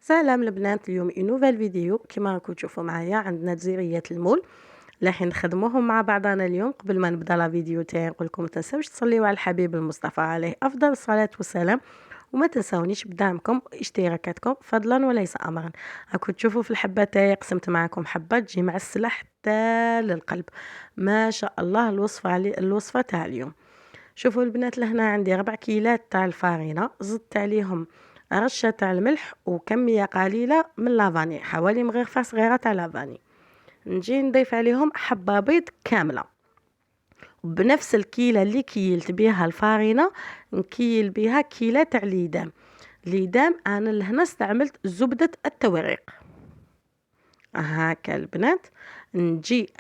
سلام البنات، اليوم نوفال فيديو. كما راكم تشوفوا معايا عندنا تزيريات المول اللي راح نخدموهم مع بعضنا اليوم. قبل ما نبدا لا فيديو تاعي نقول لكم ما تنساوش تصليوا على الحبيب المصطفى عليه افضل الصلاه والسلام، وما تنساونيش بدعمكم واشتراكاتكم فضلا وليس امرا. راكم تشوفوا في الحبه تاعي قسمت معكم حبه تجي معسله حتى للقلب، ما شاء الله. الوصفه تاع اليوم، شوفوا البنات، لهنا عندي 4 كيلات تاع الفارينة، زدت عليهم رشة تاع الملح وكمية قليلة من لافاني، حوالي مغرفة صغيرة تاع لافاني. نجي نضيف عليهم حبة بيض كاملة. بنفس الكيلة اللي كيلت بها الفارينة نكيل بها كيلة تاع ليدام انا لهنا استعملت زبدة التوريق. هاكا البنات، نجي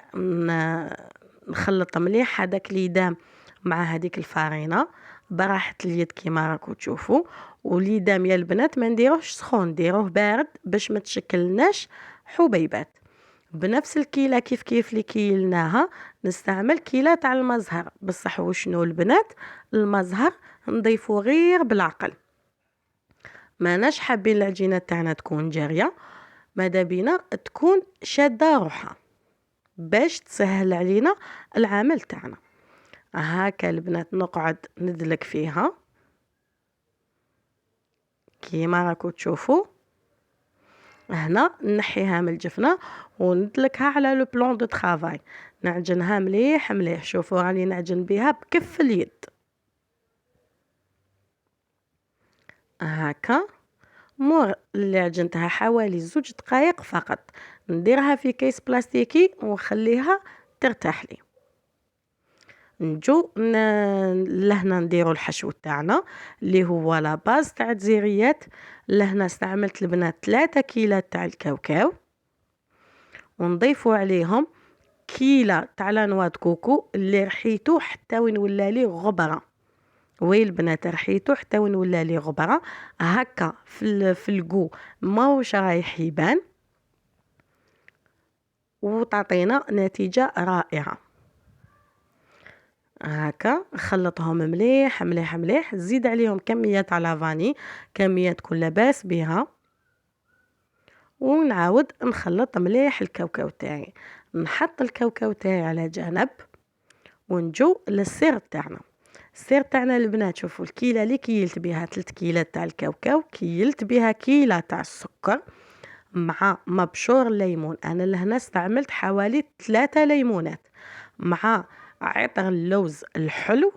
نخلط مليح هذاك ليدام مع هذيك الفارينه براحه اليد كيما راكم تشوفوا. وليدام يا البنات ما نديروهش سخون، نديروه بارد باش ما تشكلناش حبيبات. بنفس الكيله كيف اللي كيلناها نستعمل كيله تاع المزهر، بصح وشنو البنات، المزهر نضيفو غير بالعقل. ماناش حابين العجينه تاعنا تكون جاريه، ماذا بينا تكون شاده روحها باش تسهل علينا العمل تاعنا. هاكا البنات نقعد ندلك فيها كيما راكو تشوفوا. هنا نحيها من الجفنه وندلكها على لو بلون دو طرافاي، نعجنها مليح مليح. شوفوا راني نعجن بها بكف اليد هاكا. مور اللي عجنتها حوالي 2 دقائق فقط، نديرها في كيس بلاستيكي ونخليها ترتاح لي. نجو لهنا نديرو الحشو تاعنا اللي هو لا باز تاع التزيريات. لهنا استعملت البنات 3 كيلات تاع الكاوكاو، ونضيفوا عليهم كيلة تاع لانواد كوكو اللي رحيتو حتى وين ولا لي غبره. وي البنات، رحيتو حتى وين ولا لي غبره هكا في الكو، ماهوش رايح يبان، وتعطينا نتيجه رائعه. هكا خلطهم مليح مليح مليح، زيد عليهم كمية تاع لافاني، كمية تكون لاباس بها، ونعاود نخلط مليح الكاوكاو تاعي. نحط الكاوكاو تاعي على جنب، ونجو للسير تاعنا. السير تاعنا البنات، شوفوا الكيلة اللي كيلت بها 3 كيلات تاع الكاوكاو، كيلت بها كيلة تاع السكر مع مبشور الليمون. انا لهنا استعملت حوالي 3 ليمونات مع عطر اللوز الحلو،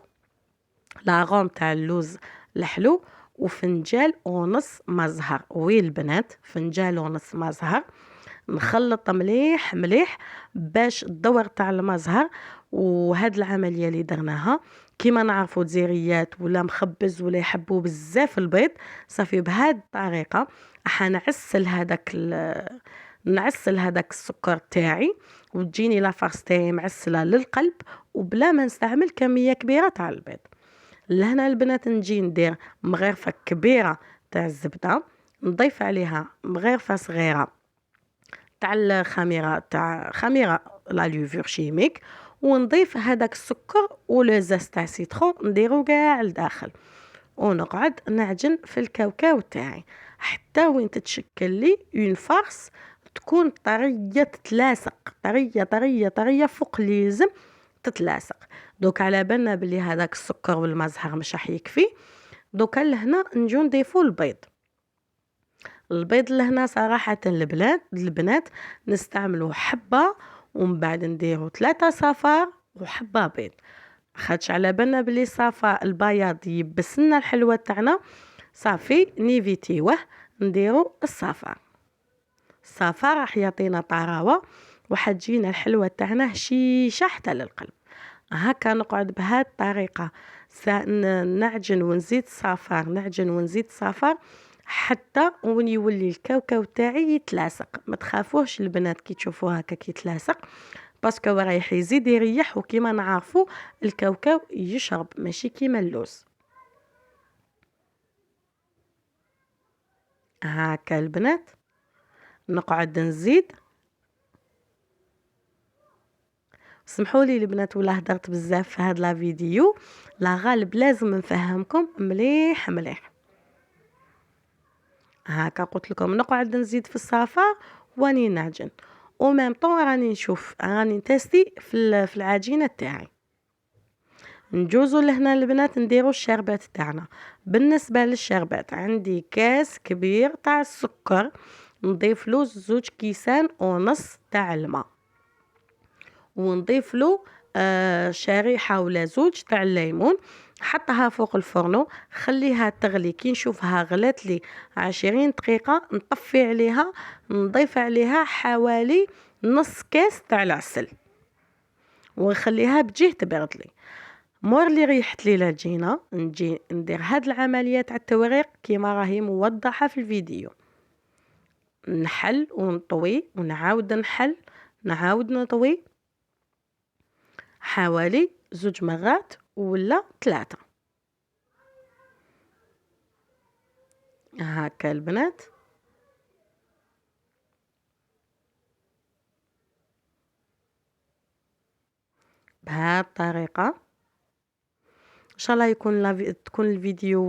لاغوم تاع اللوز الحلو، وفنجال ونص مزهر. وي البنات، فنجال ونص مزهر. نخلط مليح مليح باش الدور تاع المزهر. وهاد العمليه اللي درناها كيما نعرفوا تزيريات ولا مخبز ولا يحبوا بزاف البيض، صافي بهاد الطريقه راح نعسل هذاك السكر تاعي، وتجيني لافارس تاعي معسله للقلب وبلا ما نستعمل كميه كبيره تاع البيض. لهنا البنات نجي ندير مغرفه كبيره تاع الزبده، نضيف عليها مغرفه صغيره تاع خميره لا لوفور شيميك، ونضيف هذاك السكر ولازاس تاع سيترون نديرو كاع لداخل، ونقعد نعجن في الكاوكاو تاعي حتى وين تتشكل لي اون فارس تكون طريه تتلاصق، طريه فوق اللي لازم تتلاصق. دوك على بالنا بلي هذاك السكر والمزهر مش راح يكفي، دوكا لهنا نجو نضيفو البيض لهنا صراحة البنات نستعملو حبة، ومن بعد نديرو 3 صفار وحبة بيض، خاطش على بالنا بلي صفا البياض يبسلنا الحلوة تاعنا، صافي نيفيتيوه نديرو الصفار راح يعطينا طراوة وحتجينا الحلوة تاعنا هشيشة حتى للقلب. هكا نقعد بهاد الطريقة نعجن ونزيد صفار حتى وين يولي الكاوكاو تاعي يتلاصق. ما تخافوش البنات كي تشوفوه هكا كيتلاصق، باسكو رايح يزيد يريح، وكيما نعرفوا الكاوكاو يشرب ماشي كيما اللوز. هكا البنات نقعد نزيد. سمحوا لي البنات ولا هدرت بزاف في هاد لا فيديو، لا غالب لازم نفهمكم مليح مليح. هاكا قلت لكم نقعد نزيد في الصفار واني نعجن او ميم طون راني نشوف راني نتيستي في العجينه تاعي. نجوزو لهنا البنات نديرو الشربات تاعنا. بالنسبه للشربات عندي كاس كبير تاع السكر، نضيف له 2.5 كيسان تاع الماء، ونضيف له شريحه ولا 2 تاع الليمون. حطها فوق الفرن، خليها تغلي. كي نشوفها غلات لي 20 دقيقه نطفي عليها، نضيف عليها حوالي نص كاس تاع العسل ونخليها بجيه تبرد لي. مور اللي ريحت لي العجينه نجي ندير هاد العمليه تاع التوريق كيما راهي موضحه في الفيديو. نحل ونطوي ونعاود نحل نعاود نطوي حوالي 2 مرات ولا 3. هاكا البنات. بهذه الطريقه ان شاء الله تكون الفيديو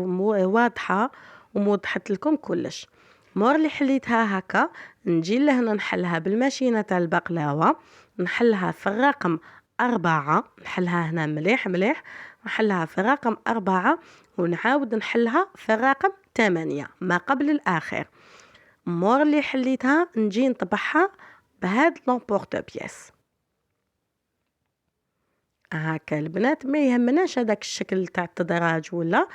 واضحه وموضحت لكم كلش. مور اللي حليتها هكا نجي لهنا نحلها بالماشينه تاع البقلاوه، نحلها في الرقم 4، نحلها هنا مليح مليح، نحلها في الرقم 4 ونعاود نحلها في الرقم 8 ما قبل الاخر. مور اللي حليتها نجي نطبعها بهاد لومبورت بياس. هاكا البنات ما يهمناش هذاك الشكل تاع التدراج ولا،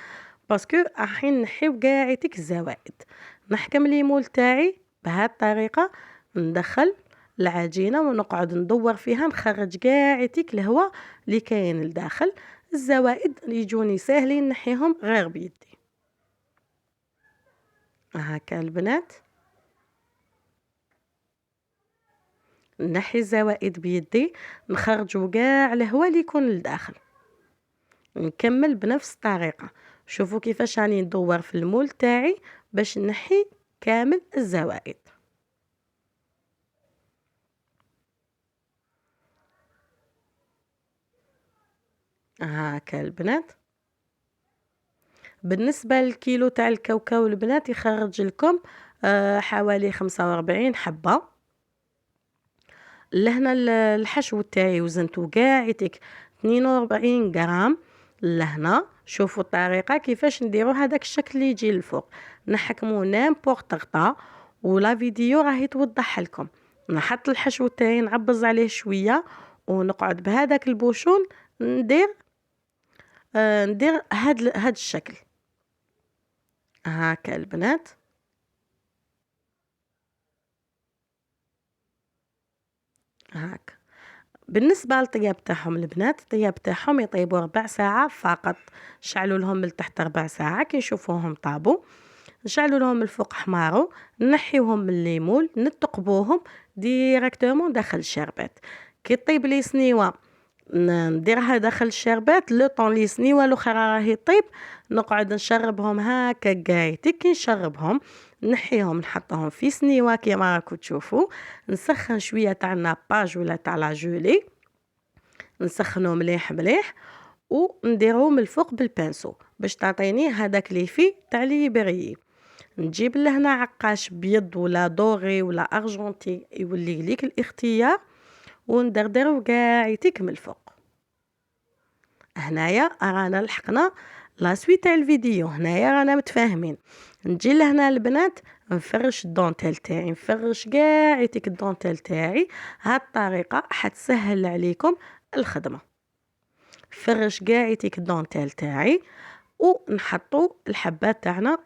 باسكو راحين نحيو قاعدتك الزوائد. نحكم لي مول تاعي بهذه الطريقه، ندخل العجينه ونقعد ندور فيها، نخرج قاعدتك الهواء اللي كاين لداخل. الزوائد يجوني ساهلين نحيهم غير بيدي. هاكا البنات نحي الزوائد بيدي، نخرجوا كاع الهواء اللي يكون لداخل. نكمل بنفس الطريقه. شوفوا كيفاش راني ندور في المول تاعي باش نحي كامل الزوائد. هاكا البنات. بالنسبه للكيلو تاع الكاوكاو البنات يخرج لكم حوالي 45 حبه. لهنا الحشو تاعي وزنته قاعدتك 42 غرام. لهنا شوفوا الطريقه كيفاش نديروا هذاك الشكل اللي يجي للفوق. نحكموا نيمبورط غطا ولا فيديو راهي توضح لكم. نحط الحشو تاعي نعبز عليه شويه ونقعد بهذاك البوشون ندير هاد الشكل. هاكا البنات. هاك بالنسبه للطياب تاعهم البنات، الطياب تاعهم يطيبوا 4 ساعات فقط. شعلوا لهم من تحت 4 ساعات كي نشوفوهم طابوا، نشعلوا لهم الفوق حماروا، نحيوهم من الليمون، نتقبوهم ديريكتومون داخل الشربات. كي طيب لي سنيوه نديرها داخل الشربات، لو طون لي سنيوه الاخرى راهي طيب نقعد نشربهم هكا قايتك. كي نشربهم نحيهم نحطهم في سنيوه كيما راكم تشوفوا. نسخن شويه تاع الناباج ولا تاع لا جولي، نسخنو مليح مليح ونديروه من الفوق بالبانسو باش تعطيني هذاك لي في تاع لي بريي. نجيب لهنا عقاش بيض ولا دوغي ولا ارجونتي يولي ليك الاختيار، وندردرو قاعدتك من الفوق. هنايا رانا لحقنا لا سويت تاع الفيديو، هنايا رانا متفاهمين. نجي لهنا البنات نفرش الدونتيل تاعي، نفرش قاعدتك الدونتيل تاعي. هاد الطريقه حتسهل عليكم الخدمه. فرش قاعدتك الدونتيل تاعي ونحطوا الحبات تاعنا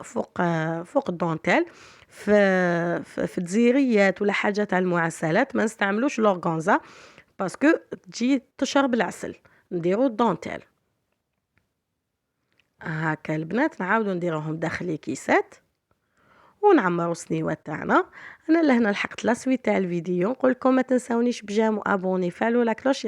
فوق الدونتيل. في الجزيريات ولا حاجه تاع المعسلات ما نستعملوش لورغانزا باسكو تجي تشرب العسل. نديرو الدونتيل هاكا البنات. نعاودو نديروهم داخل كيسات ونعمروا السنيوات تاعنا. انا لهنا لحقت لا سويت تاع الفيديو. نقول لكم ما تنساونيش بجام وابوني، فعلوا لا كلوش